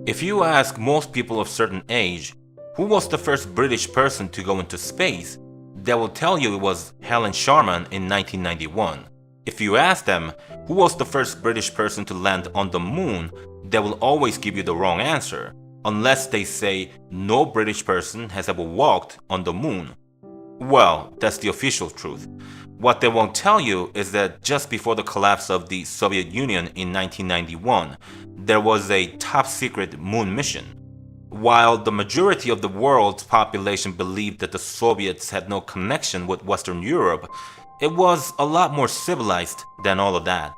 If you ask most people of certain age, who was the first British person to go into space, they will tell you it was Helen Sharman in 1991. If you ask them who was the first British person to land on the moon, they will always give you the wrong answer, unless they say no British person has ever walked on the moon. Well, that's the official truth. What they won't tell you is that just before the collapse of the Soviet Union in 1991, there was a top secret moon mission. While the majority of the world's population believed that the Soviets had no connection with Western Europe, it was a lot more civilized than all of that.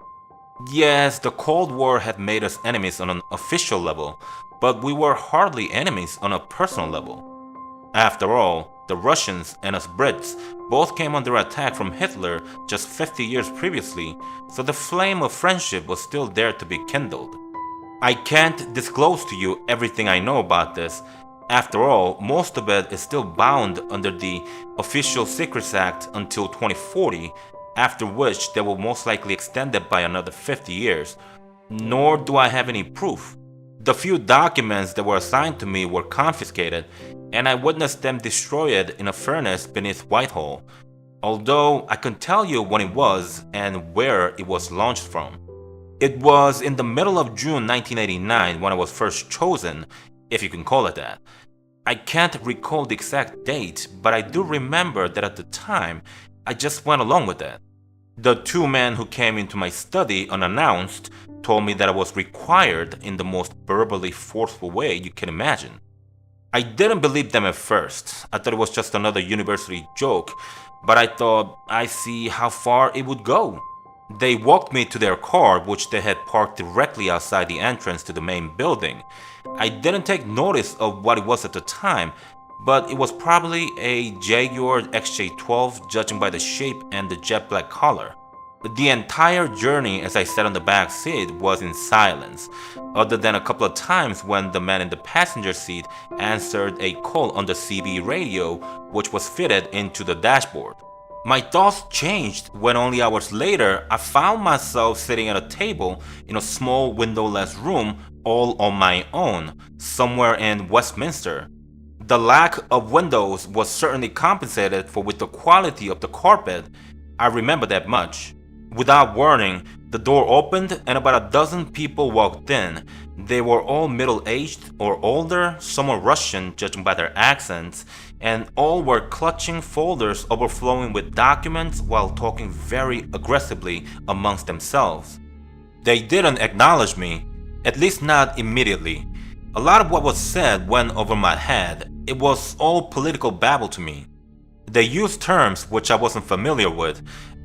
Yes, the Cold War had made us enemies on an official level, but we were hardly enemies on a personal level. After all, the Russians and us Brits both came under attack from Hitler just 50 years previously, so the flame of friendship was still there to be kindled. I can't disclose to you everything I know about this. After all, most of it is still bound under the Official Secrets Act until 2040, after which they will most likely extend it by another 50 years. Nor do I have any proof. The few documents that were assigned to me were confiscated, and I witnessed them destroyed in a furnace beneath Whitehall, although I couldn't tell you when it was and where it was launched from. It was in the middle of June 1989 when I was first chosen, if you can call it that. I can't recall the exact date, but I do remember that at the time, I just went along with it. The two men who came into my study unannounced told me that I was required in the most verbally forceful way you can imagine. I didn't believe them at first. I thought it was just another university joke, but I thought I'd see how far it would go. They walked me to their car, which they had parked directly outside the entrance to the main building. I didn't take notice of what it was at the time, but it was probably a Jaguar XJ12 judging by the shape and the jet black color. The entire journey as I sat on the back seat was in silence, other than a couple of times when the man in the passenger seat answered a call on the CB radio, which was fitted into the dashboard. My thoughts changed when only hours later I found myself sitting at a table in a small windowless room all on my own, somewhere in Westminster. The lack of windows was certainly compensated for with the quality of the carpet. I remember that much. Without warning, the door opened and about a dozen people walked in. They were all middle-aged or older, some were Russian judging by their accents, and all were clutching folders overflowing with documents while talking very aggressively amongst themselves. They didn't acknowledge me, at least not immediately. A lot of what was said went over my head. It was all political babble to me. They used terms which I wasn't familiar with,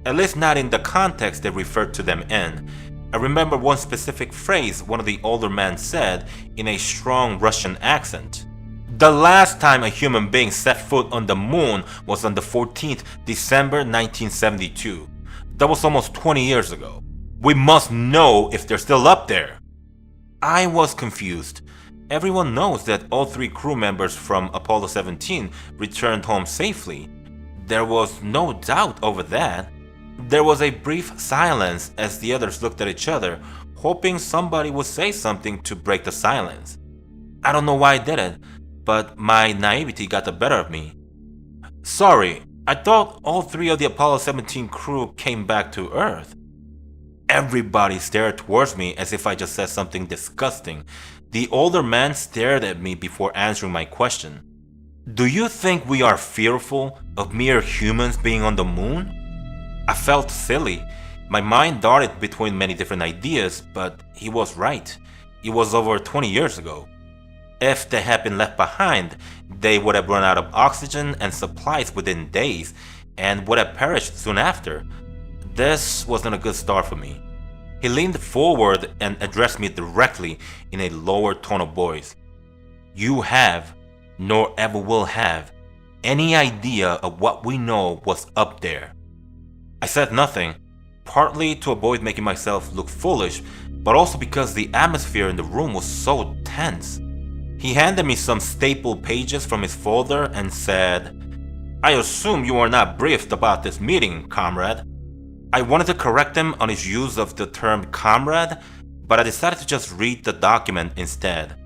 at least not in the context they referred to them in. I remember one specific phrase one of the older men said in a strong Russian accent. The last time a human being set foot on the moon was on the 14th December 1972. That was almost 20 years ago. We must know if they're still up there. I was confused. Everyone knows that all three crew members from Apollo 17 returned home safely. There was no doubt over that. There was a brief silence as the others looked at each other, hoping somebody would say something to break the silence. I don't know why I did it, but my naivety got the better of me. Sorry, I thought all three of the Apollo 17 crew came back to Earth. Everybody stared towards me as if I just said something disgusting. The older man stared at me before answering my question. Do you think we are fearful of mere humans being on the moon? I felt silly. My mind darted between many different ideas, but he was right. It was over 20 years ago. If they had been left behind, they would have run out of oxygen and supplies within days and would have perished soon after. This wasn't a good start for me. He leaned forward and addressed me directly in a lower tone of voice. You have, nor ever will have, any idea of what we know was up there. I said nothing, partly to avoid making myself look foolish, but also because the atmosphere in the room was so tense. He handed me some stapled pages from his folder and said, I assume you are not briefed about this meeting, comrade. I wanted to correct him on his use of the term comrade, but I decided to just read the document instead.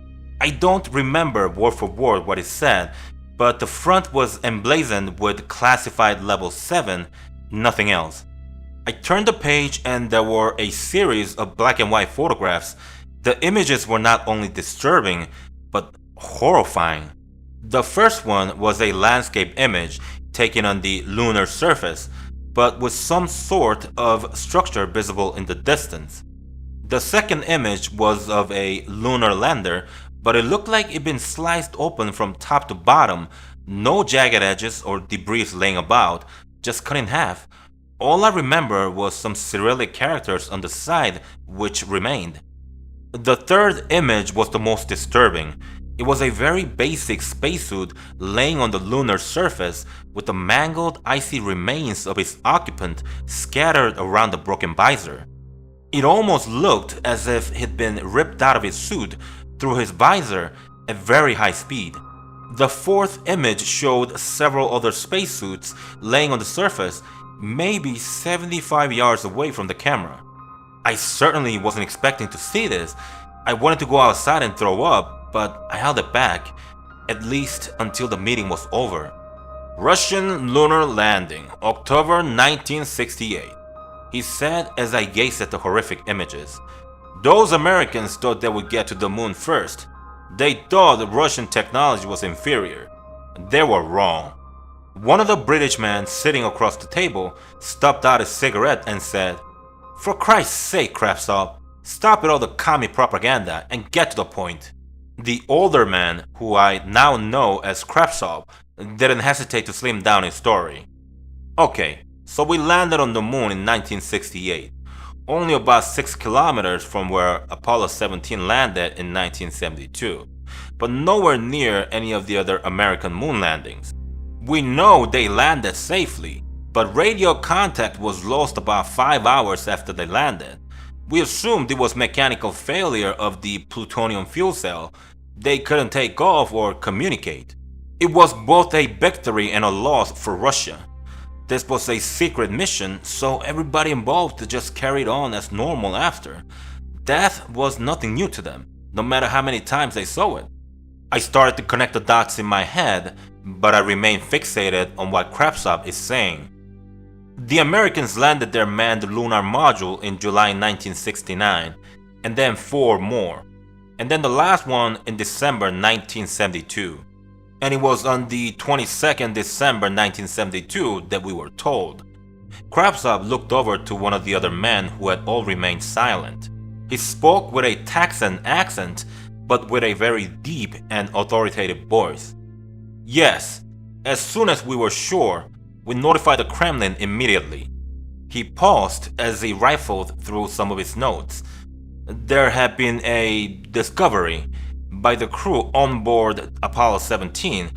I don't remember word for word what it said, but the front was emblazoned with classified level 7, nothing else. I turned the page and there were a series of black and white photographs. The images were not only disturbing, but horrifying. The first one was a landscape image taken on the lunar surface, but with some sort of structure visible in the distance. The second image was of a lunar lander, but it looked like it'd been sliced open from top to bottom, no jagged edges or debris laying about, just cut in half. All I remember was some Cyrillic characters on the side which remained. The third image was the most disturbing. It was a very basic spacesuit laying on the lunar surface with the mangled, icy remains of its occupant scattered around the broken visor. It almost looked as if he'd been ripped out of his suit through his visor at very high speed. The fourth image showed several other spacesuits laying on the surface, maybe 75 yards away from the camera. I certainly wasn't expecting to see this. I wanted to go outside and throw up, but I held it back, at least until the meeting was over. Russian lunar landing, October 1968. He said as I gazed at the horrific images. Those Americans thought they would get to the moon first. They thought the Russian technology was inferior. They were wrong. One of the British men sitting across the table stubbed out a cigarette and said, "For Christ's sake, Kravtsov, stop with all the commie propaganda and get to the point." The older man, who I now know as Kravtsov, didn't hesitate to slim down his story. Okay, so we landed on the moon in 1968, only about 6 kilometers from where Apollo 17 landed in 1972, but nowhere near any of the other American moon landings. We know they landed safely, but radio contact was lost about 5 hours after they landed. We assumed it was mechanical failure of the plutonium fuel cell. They couldn't take off or communicate. It was both a victory and a loss for Russia. This was a secret mission, so everybody involved just carried on as normal after. Death was nothing new to them, no matter how many times they saw it. I started to connect the dots in my head, but I remained fixated on what Kravtsov is saying. The Americans landed their manned lunar module in July 1969, and then 4 more, and then the last one in December 1972. And it was on the 22nd December 1972 that we were told. Kravtsov looked over to one of the other men who had all remained silent. He spoke with a Texan accent, but with a very deep and authoritative voice. Yes, as soon as we were sure, we notified the Kremlin immediately. He paused as he rifled through some of his notes. There had been a discovery by the crew on board Apollo 17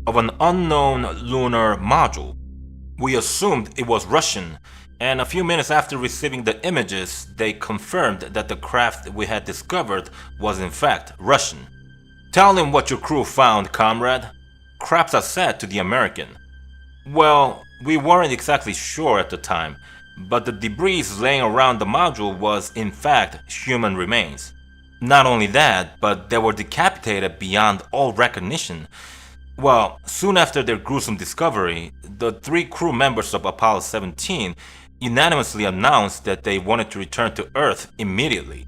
of an unknown lunar module. We assumed it was Russian, and a few minutes after receiving the images, they confirmed that the craft we had discovered was in fact Russian. "Tell him what your crew found, comrade," Kravtsov said to the American. Well, we weren't exactly sure at the time, but the debris laying around the module was in fact human remains. Not only that, but they were decapitated beyond all recognition. Well, soon after their gruesome discovery, the 3 crew members of Apollo 17 unanimously announced that they wanted to return to Earth immediately.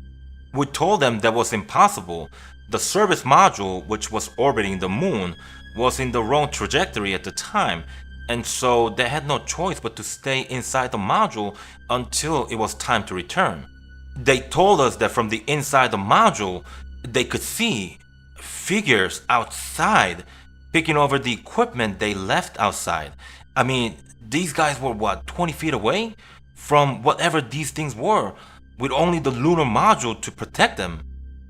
We told them that was impossible. The service module, which was orbiting the moon, was in the wrong trajectory at the time, and so they had no choice but to stay inside the module until it was time to return. They told us that from the inside the module, they could see figures outside picking over the equipment they left outside. I mean, these guys were 20 feet away from whatever these things were, with only the lunar module to protect them.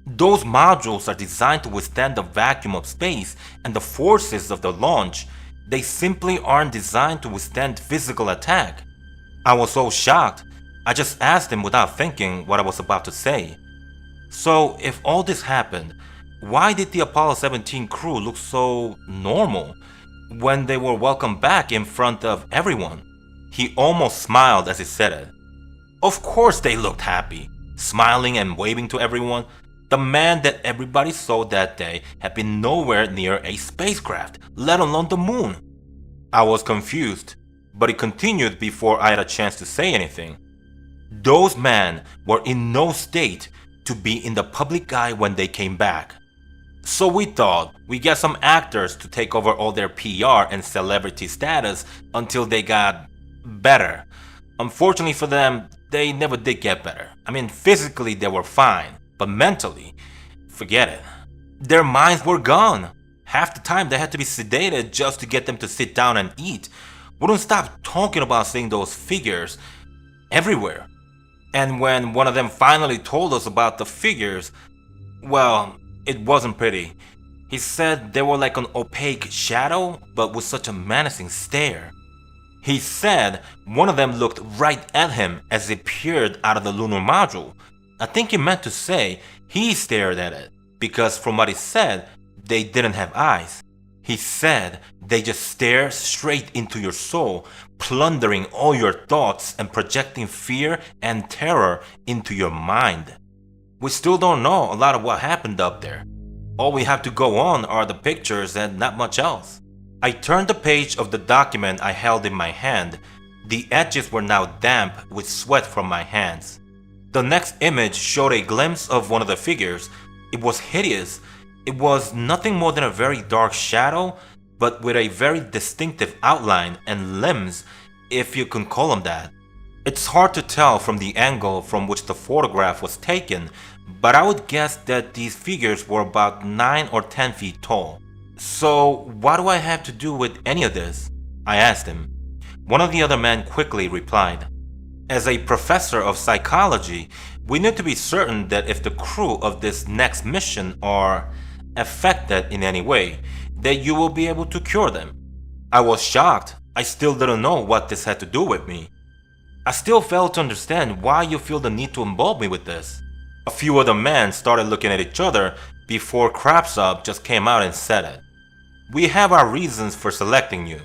Those modules are designed to withstand the vacuum of space and the forces of the launch. They simply aren't designed to withstand physical attack. I was so shocked, I just asked him without thinking what I was about to say. So, if all this happened, why did the Apollo 17 crew look so normal when they were welcomed back in front of everyone? He almost smiled as he said it. Of course they looked happy, smiling and waving to everyone. The man that everybody saw that day had been nowhere near a spacecraft, let alone the moon. I was confused, but he continued before I had a chance to say anything. Those men were in no state to be in the public eye when they came back. So we thought we'd get some actors to take over all their PR and celebrity status until they got better. Unfortunately for them, they never did get better. I mean, physically they were fine, but mentally, forget it. Their minds were gone. Half the time they had to be sedated just to get them to sit down and eat. Wouldn't stop talking about seeing those figures everywhere. And when one of them finally told us about the figures, well, it wasn't pretty. He said they were like an opaque shadow, but with such a menacing stare. He said one of them looked right at him as it peered out of the lunar module. I think he meant to say he stared at it, because from what he said, they didn't have eyes. He said they just stare straight into your soul, plundering all your thoughts and projecting fear and terror into your mind. We still don't know a lot of what happened up there. All we have to go on are the pictures and not much else. I turned the page of the document I held in my hand. The edges were now damp with sweat from my hands. The next image showed a glimpse of one of the figures. It was hideous. It was nothing more than a very dark shadow, but with a very distinctive outline and limbs, if you can call them that. It's hard to tell from the angle from which the photograph was taken, but I would guess that these figures were about 9 or 10 feet tall. So, what do I have to do with any of this? I asked him. One of the other men quickly replied, as a professor of psychology, we need to be certain that if the crew of this next mission are affected in any way, that you will be able to cure them. I was shocked. I still didn't know what this had to do with me. I still failed to understand why you feel the need to involve me with this. A few other men started looking at each other before Krapsov just came out and said it. We have our reasons for selecting you.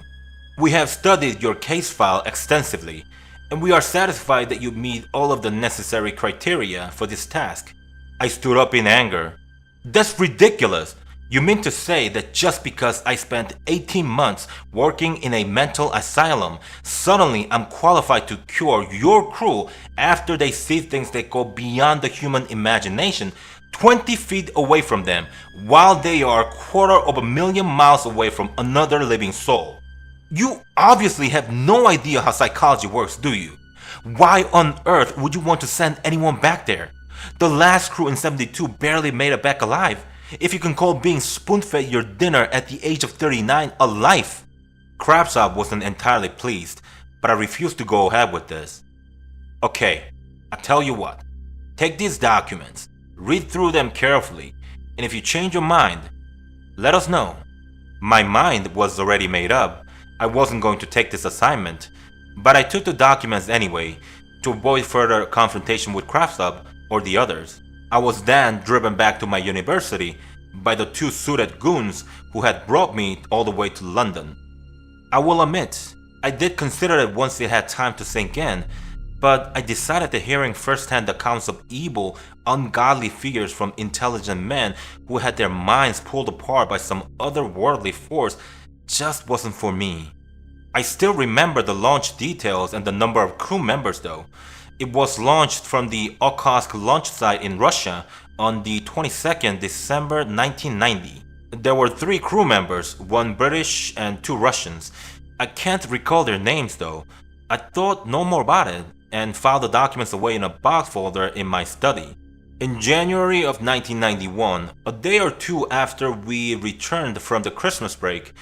We have studied your case file extensively, and we are satisfied that you meet all of the necessary criteria for this task. I stood up in anger. That's ridiculous! You mean to say that just because I spent 18 months working in a mental asylum, suddenly I'm qualified to cure your crew after they see things that go beyond the human imagination 20 feet away from them, while they are 250,000 miles away from another living soul? You obviously have no idea how psychology works, do you? Why on earth would you want to send anyone back there? The last crew in 72 barely made it back alive, if you can call being spoon-fed your dinner at the age of 39 a life. Krapsov wasn't entirely pleased, but I refused to go ahead with this. Okay, I tell you what. Take these documents, read through them carefully, and if you change your mind, let us know. My mind was already made up. I wasn't going to take this assignment, but I took the documents anyway to avoid further confrontation with Krapsov or the others. I was then driven back to my university by the 2 suited goons who had brought me all the way to London. I will admit, I did consider it once it had time to sink in, but I decided that hearing firsthand accounts of evil, ungodly figures from intelligent men who had their minds pulled apart by some otherworldly force just wasn't for me. I still remember the launch details and the number of crew members though. It was launched from the Okhotsk launch site in Russia on the 22nd December 1990. There were 3 crew members, 1 British and 2 Russians. I can't recall their names though. I thought no more about it and filed the documents away in a box folder in my study. In January of 1991, a day or 2 after we returned from the Christmas break,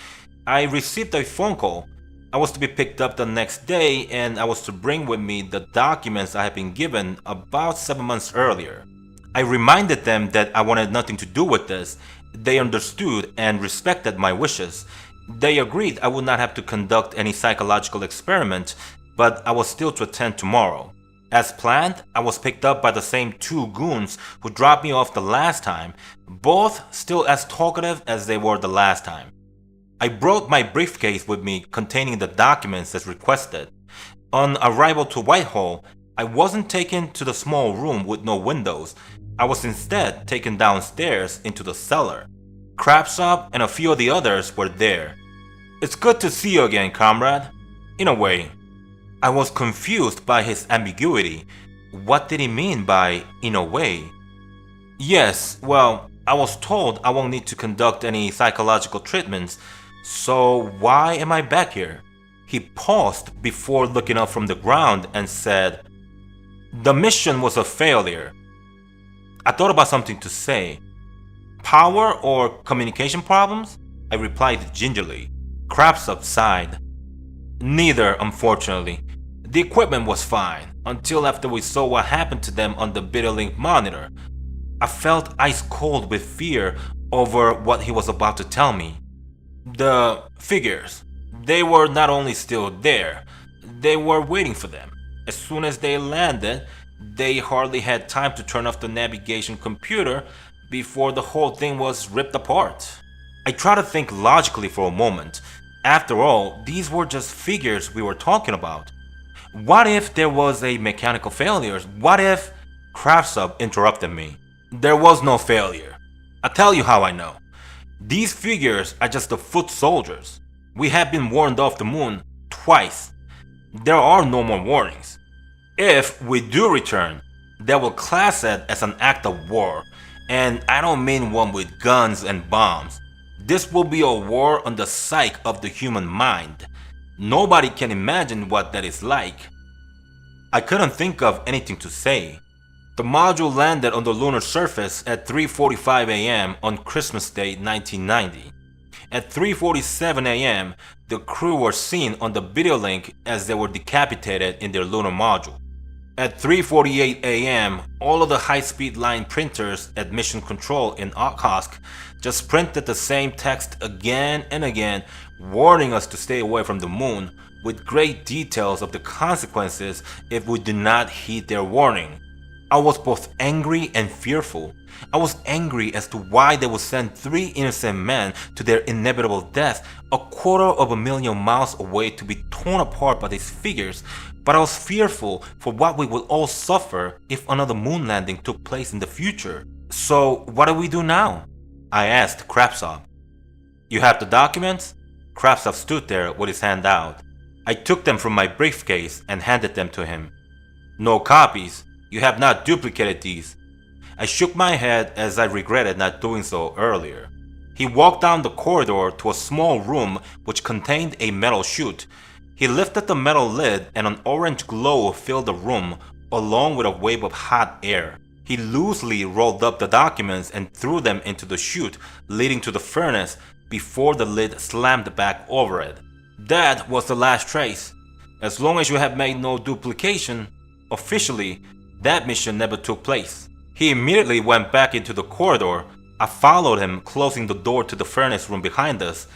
I received a phone call. I was to be picked up the next day and I was to bring with me the documents I had been given about 7 months earlier. I reminded them that I wanted nothing to do with this. They understood and respected my wishes. They agreed I would not have to conduct any psychological experiment, but I was still to attend tomorrow. As planned, I was picked up by the same 2 goons who dropped me off the last time, both still as talkative as they were the last time. I brought my briefcase with me containing the documents as requested. On arrival to Whitehall, I wasn't taken to the small room with no windows, I was instead taken downstairs into the cellar. Krabsov and a few of the others were there. "It's good to see you again, comrade." In a way. I was confused by his ambiguity. What did he mean by "in a way"? "Yes, well, I was told I won't need to conduct any psychological treatments, so why am I back here?" He paused before looking up from the ground and said, "The mission was a failure." I thought about something to say. "Power or communication problems?" I replied gingerly. Krabsov sighed. "Neither, unfortunately. The equipment was fine, until after we saw what happened to them on the Vidilink monitor. I felt ice cold with fear over what he was about to tell me. The figures, they were not only still there, they were waiting for them. As soon as they landed, they hardly had time to turn off the navigation computer before the whole thing was ripped apart." I tried to think logically for a moment. After all, these were just figures we were talking about. What if there was a mechanical failure? What if... Krabsov interrupted me. "There was no failure. I'll tell you how I know. These figures are just the foot soldiers. We have been warned off the moon twice. There are no more warnings. If we do return, they will class it as an act of war. And I don't mean one with guns and bombs. This will be a war on the psyche of the human mind. Nobody can imagine what that is like." I couldn't think of anything to say. The module landed on the lunar surface at 3:45 a.m. on Christmas Day 1990. At 3:47 a.m., the crew were seen on the video link as they were decapitated in their lunar module. At 3:48 a.m., all of the high-speed line printers at Mission Control in Okhotsk just printed the same text again and again, warning us to stay away from the moon, with great details of the consequences if we did not heed their warning. I was both angry and fearful. I was angry as to why they would send 3 innocent men to their inevitable death 250,000 miles away to be torn apart by these figures, but I was fearful for what we would all suffer if another moon landing took place in the future. "So what do we do now?" I asked Krabsov. "You have the documents?" Krabsov stood there with his hand out. I took them from my briefcase and handed them to him. "No copies. You have not duplicated these." I shook my head as I regretted not doing so earlier. He walked down the corridor to a small room which contained a metal chute. He lifted the metal lid and an orange glow filled the room, along with a wave of hot air. He loosely rolled up the documents and threw them into the chute leading to the furnace before the lid slammed back over it. That was the last trace. As long as you have made no duplication, officially, that mission never took place. He immediately went back into the corridor. I followed him, closing the door to the furnace room behind us.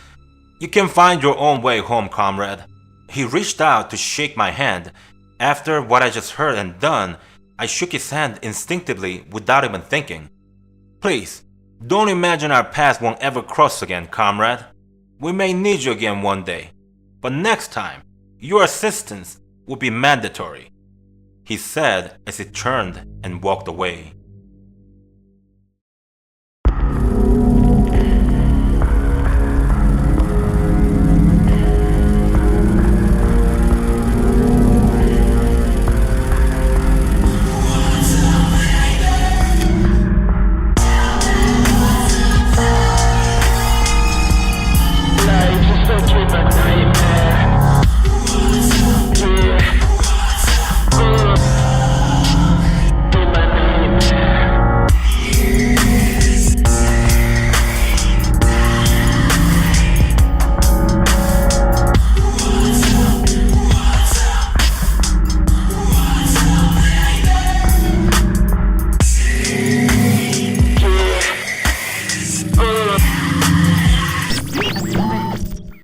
"You can find your own way home, comrade." He reached out to shake my hand. After what I just heard and done, I shook his hand instinctively without even thinking. "Please, don't imagine our paths won't ever cross again, comrade. We may need you again one day. But next time, your assistance will be mandatory," he said as he turned and walked away.